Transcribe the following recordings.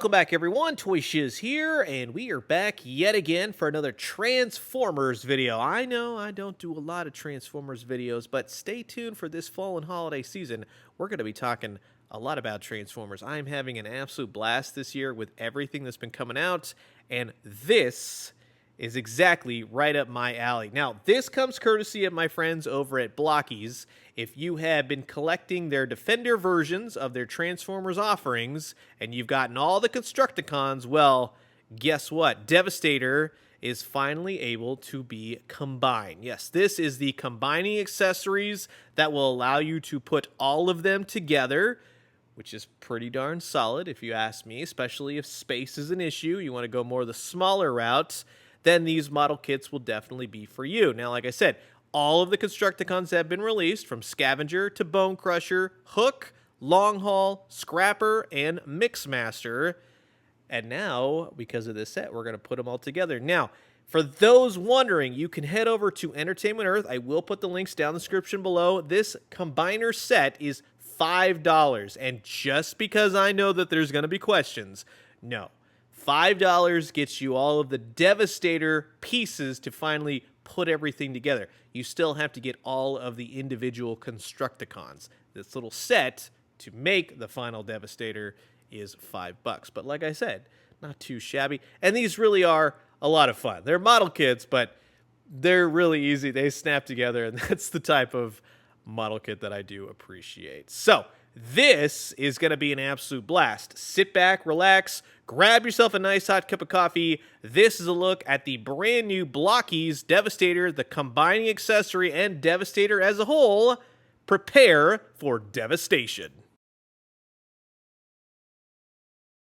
Welcome back, everyone. Toy Shiz here, and we are back yet again for another Transformers video. I know I don't do a lot of Transformers videos, but stay tuned for this fall and holiday season. We're going to be talking a lot about Transformers. I'm having an absolute blast this year with everything that's been coming out, and this is exactly right up my alley. Now, this comes courtesy of my friends over at Blokees. If you have been collecting their Defender versions of their Transformers offerings, and you've gotten all the Constructicons, well, guess what? Devastator is finally able to be combined. Yes, this is the combining accessories that will allow you to put all of them together, which is pretty darn solid if you ask me, especially if space is an issue. You want to go more the smaller route, then these model kits will definitely be for you. Now, like I said, all of the Constructicons have been released, from Scavenger to Bone Crusher, Hook, Long Haul, Scrapper, and Mixmaster. And now, because of this set, we're going to put them all together. Now, for those wondering, you can head over to Entertainment Earth. I will put the links down in the description below. This combiner set is $5. And just because I know that there's going to be questions, no. $5 gets you all of the Devastator pieces to finally put everything together. You still have to get all of the individual Constructicons. This little set to make the final Devastator is $5. But like I said, not too shabby. And these really are a lot of fun. They're model kits, but they're really easy. They snap together, and that's the type of model kit that I do appreciate. So this is going to be an absolute blast. Sit back, relax, grab yourself a nice hot cup of coffee. This is a look at the brand new Blokees Devastator, the combining accessory, and Devastator as a whole. Prepare for devastation.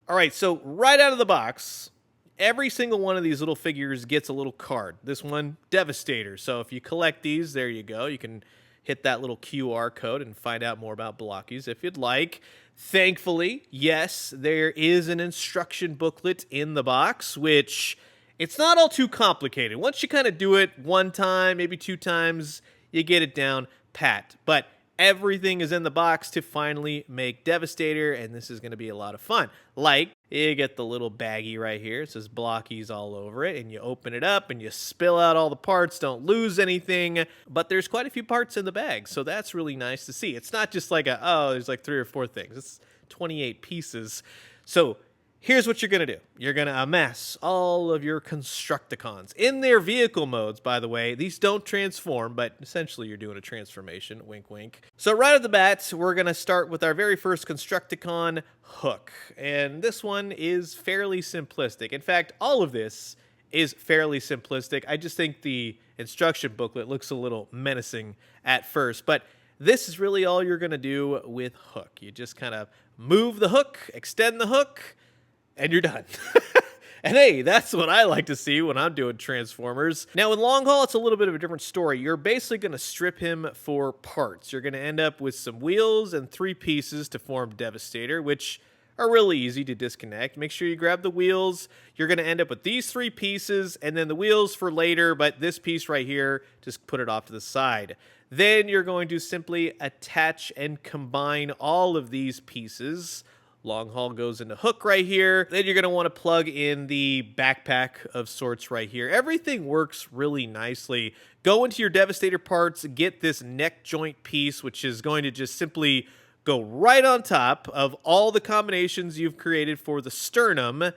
All right, so right out of the box, every single one of these little figures gets a little card. This one, Devastator. So if you collect these, there you go. You can hit that little QR code and find out more about Blokees if you'd like. Thankfully, yes, there is an instruction booklet in the box, which it's not all too complicated. Once you kind of do it one time, maybe two times, you get it down pat. But everything is in the box to finally make Devastator, and this is going to be a lot of fun. Like, you get the little baggie right here. It says Blokees all over it, and you open it up, and you spill out all the parts. Don't lose anything, but there's quite a few parts in the bag, so that's really nice to see. It's not just like there's like 3 or 4 things. It's 28 pieces. So here's what you're going to do. You're going to amass all of your Constructicons in their vehicle modes, by the way. These don't transform, but essentially you're doing a transformation. Wink, wink. So right off the bat, we're going to start with our very first Constructicon, Hook. And this one is fairly simplistic. In fact, all of this is fairly simplistic. I just think the instruction booklet looks a little menacing at first, but this is really all you're going to do with Hook. You just kind of move the hook, extend the hook, and you're done. And hey, that's what I like to see when I'm doing Transformers. Now, with Long Haul, it's a little bit of a different story. You're basically going to strip him for parts. You're going to end up with some wheels and 3 pieces to form Devastator, which are really easy to disconnect. Make sure you grab the wheels. You're going to end up with these 3 pieces, and then the wheels for later, but this piece right here, just put it off to the side. Then you're going to simply attach and combine all of these pieces. Long Haul goes into Hook right here. Then you're going to want to plug in the backpack of sorts right here. Everything works really nicely. Go into your Devastator parts, get this neck joint piece, which is going to just simply go right on top of all the combinations you've created for the sternum,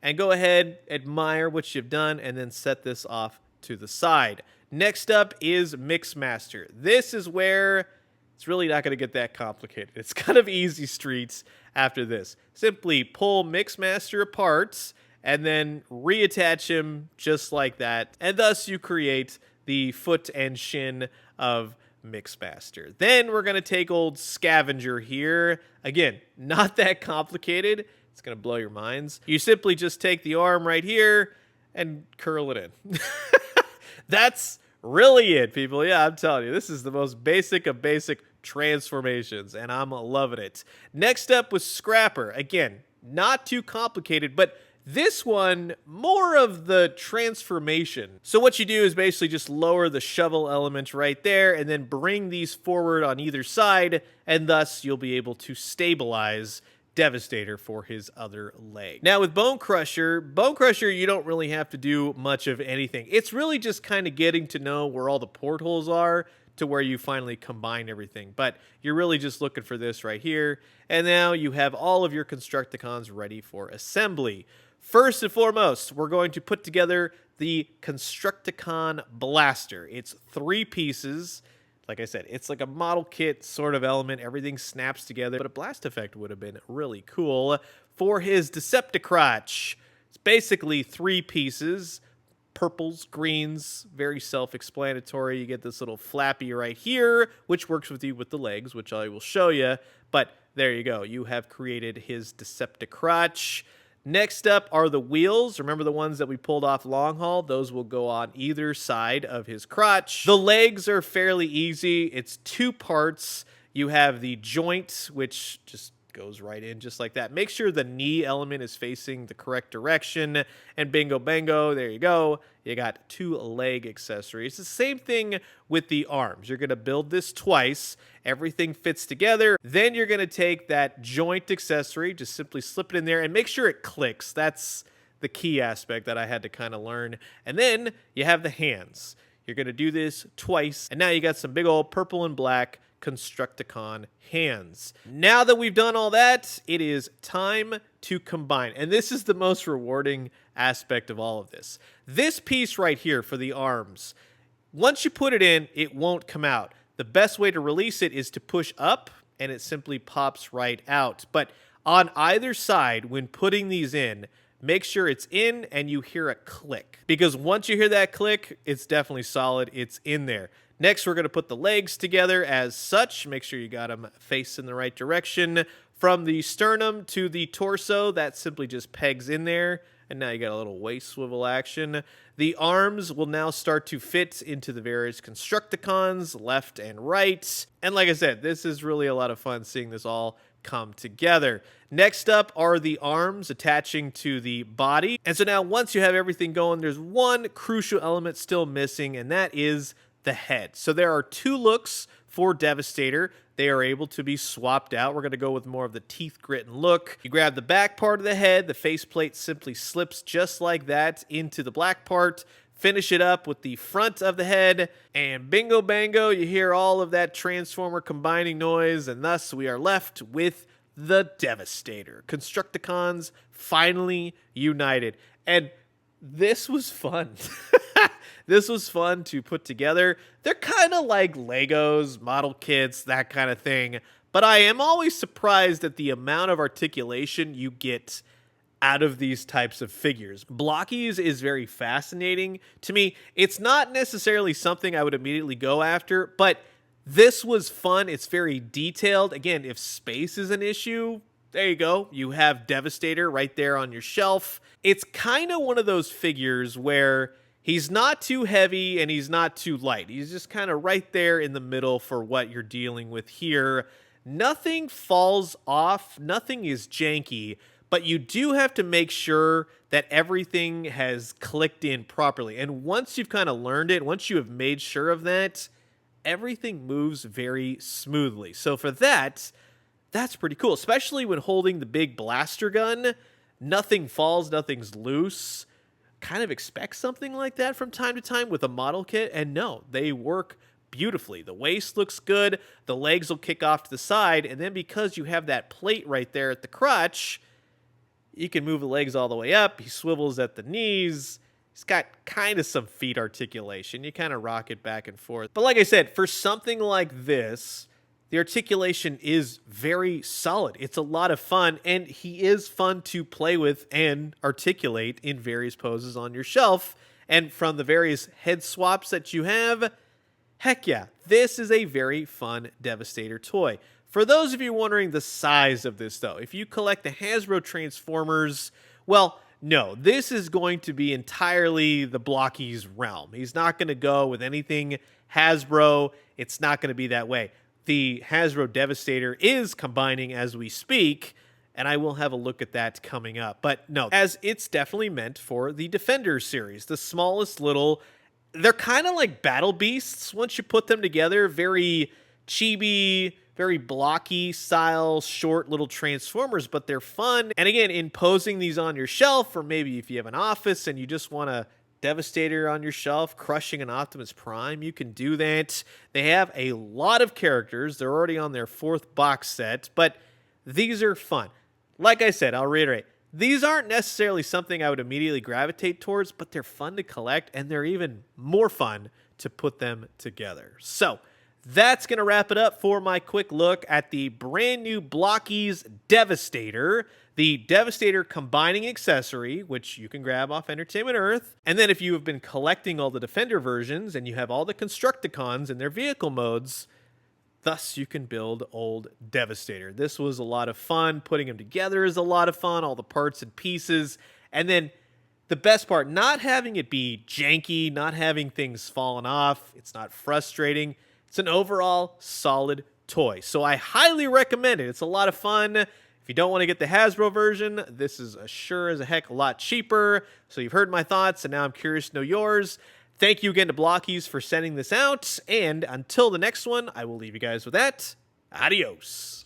and go ahead, admire what you've done, and then set this off to the side. Next up is Mixmaster. This is where it's really not going to get that complicated. It's kind of easy streets after this. Simply pull Mixmaster apart and then reattach him just like that. And thus you create the foot and shin of Mixmaster. Then we're going to take old Scavenger here. Again, not that complicated. It's going to blow your minds. You simply just take the arm right here and curl it in. That's really it, people. Yeah, I'm telling you, this is the most basic of basic transformations, and I'm loving it. Next up was Scrapper. Again, not too complicated, but this one, more of the transformation. So what you do is basically just lower the shovel element right there, and then bring these forward on either side, and thus you'll be able to stabilize Devastator for his other leg. Now with Bone Crusher, you don't really have to do much of anything. It's really just kind of getting to know where all the portholes are to where you finally combine everything. But you're really just looking for this right here. And now you have all of your Constructicons ready for assembly. First and foremost, we're going to put together the Constructicon Blaster. It's 3 pieces. Like I said, it's like a model kit sort of element. Everything snaps together, but a blast effect would have been really cool for his Decepticrotch. It's basically 3 pieces, purples, greens, very self-explanatory. You get this little flappy right here, which works with you with the legs, which I will show you. But there you go. You have created his Decepticrotch. Next up are the wheels. Remember the ones that we pulled off long haul? Those will go on either side of his crotch. The legs are fairly easy. It's 2 parts. You have the joint, which just goes right in just like that. Make sure the knee element is facing the correct direction. And bingo bango, there you go. You got 2 leg accessories. The same thing with the arms. You're going to build this twice. Everything fits together. Then you're going to take that joint accessory, just simply slip it in there and make sure it clicks. That's the key aspect that I had to kind of learn. And then you have the hands. You're going to do this twice. And now you got some big old purple and black Constructicon hands. Now that we've done all that, it is time to combine. And this is the most rewarding aspect of all of this. This piece right here for the arms, once you put it in, it won't come out. The best way to release it is to push up, and it simply pops right out. But on either side, when putting these in, make sure it's in and you hear a click. Because once you hear that click, it's definitely solid. It's in there. Next, we're going to put the legs together as such. Make sure you got them facing the right direction. From the sternum to the torso, that simply just pegs in there. And now you got a little waist swivel action. The arms will now start to fit into the various Constructicons, left and right. And like I said, this is really a lot of fun seeing this all come together. Next up are the arms attaching to the body. And so now once you have everything going, there's one crucial element still missing, and that is the head. So there are 2 looks for Devastator. They are able to be swapped out. We're going to go with more of the teeth gritting look. You grab the back part of the head. The faceplate simply slips just like that into the black part. Finish it up with the front of the head. And bingo bango, you hear all of that Transformer combining noise. And thus we are left with the Devastator. Constructicons finally united. And this was fun. This was fun to put together. They're kind of like Legos, model kits, that kind of thing. But I am always surprised at the amount of articulation you get out of these types of figures. Blokees is very fascinating to me. It's not necessarily something I would immediately go after, but this was fun. It's very detailed. Again, if space is an issue, there you go. You have Devastator right there on your shelf. It's kind of one of those figures where he's not too heavy and he's not too light. He's just kind of right there in the middle for what you're dealing with here. Nothing falls off. Nothing is janky, but you do have to make sure that everything has clicked in properly. And once you've kind of learned it, once you have made sure of that, everything moves very smoothly. So for that, that's pretty cool, especially when holding the big blaster gun. Nothing falls, nothing's loose. Kind of expect something like that from time to time with a model kit, and no, they work beautifully. The waist looks good, the legs will kick off to the side, and then because you have that plate right there at the crotch, you can move the legs all the way up. He swivels at the knees. He's got kind of some feet articulation. You kind of rock it back and forth. But like I said, for something like this, the articulation is very solid. It's a lot of fun, and he is fun to play with and articulate in various poses on your shelf. And from the various head swaps that you have, heck yeah, this is a very fun Devastator toy. For those of you wondering the size of this, though, if you collect the Hasbro Transformers, well, no, this is going to be entirely the Blokees realm. He's not going to go with anything Hasbro. It's not going to be that way. The Hasbro Devastator is combining as we speak, and I will have a look at that coming up. But no, as it's definitely meant for the Defender series, the smallest little, they're kind of like battle beasts once you put them together. Very chibi, very blocky style, short little transformers, but they're fun. And again, imposing these on your shelf, or maybe if you have an office and you just want a Devastator on your shelf, crushing an Optimus Prime, you can do that. They have a lot of characters. They're already on their 4th box set, but these are fun. Like I said, I'll reiterate, these aren't necessarily something I would immediately gravitate towards, but they're fun to collect, and they're even more fun to put them together. So that's going to wrap it up for my quick look at the brand new Blokees Devastator, the Devastator combining accessory, which you can grab off Entertainment Earth. And then if you have been collecting all the Defender versions and you have all the Constructicons in their vehicle modes, thus you can build old Devastator. This was a lot of fun. Putting them together is a lot of fun, all the parts and pieces. And then the best part, not having it be janky, not having things falling off. It's not frustrating. It's an overall solid toy. So I highly recommend it. It's a lot of fun. If you don't want to get the Hasbro version, this is sure as a heck a lot cheaper. So you've heard my thoughts, and now I'm curious to know yours. Thank you again to Blokees for sending this out. And until the next one, I will leave you guys with that. Adios.